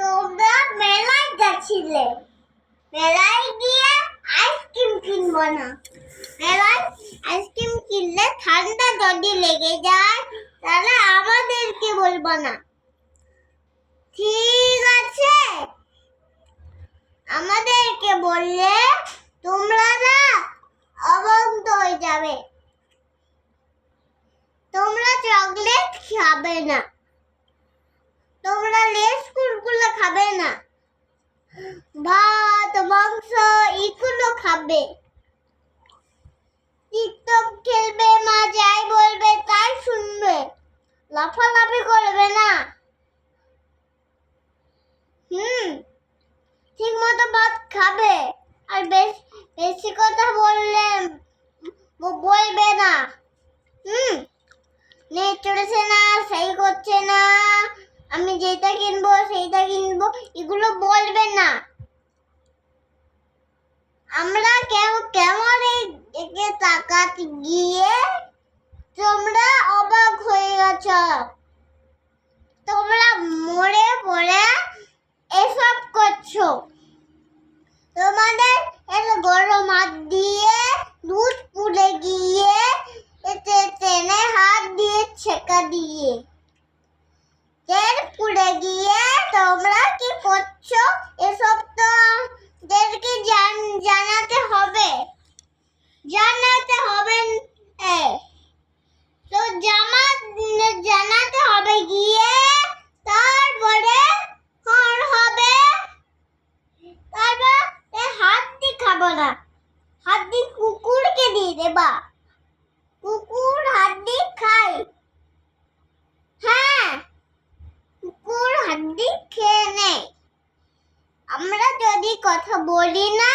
তোমরা মেলায় গেছিলে, মেলায় গিয়ে আইসক্রিম কিনবো না। মেলায় আইসক্রিম কিনলে ঠান্ডা যদি লেগে যায় তাহলে আমাদেরকে বলবো না, ঠিক আছে? আমাদেরকে বললে তোমরা না অবন্ধ হয়ে যাবে। তোমরা চকলেট খাবে না, তোমরা লেস কুরকুরে খাবে না, ভাত মাংস এগুলো খাবে। টিকটক খেলবে, মা যাই বলবে তাই শুনবে, লাফালাফি করবে না। ঠিক মতো ভাত খাবে, আর বেশি কথা বলবে না। নেট চলেছে না, সেই করছে না, আমি যেটা কিনবো সেইটা কিনবো এগুলো বলবে না। আমরা কেমন একে তাকাতে গিয়ে তোমরা অবাক হয়ে গেছ। তোমরা মরে পড়ে এসব করছো। তোমাদের গরম হাত দিয়ে দুধ পুড়ে গিয়ে ট্রেনে হাত দিয়ে ছেঁকা দিয়ে তেল পুড়ে গিয়ে তোমরা কি করছো এসব তো আমাদেরকে জানাতে হবে। তো জানাতে হবে গিয়ে তারপরে হবে। তারপর হাত দিয়ে খাবো না, হাত দিয়ে কুকুরকে দিয়ে দেবা। কুকুর হাত দিয়ে খায়, হ্যাঁ কুকুর হাত দিয়ে খেয়ে নেয়। আমরা যদি কথা বলি না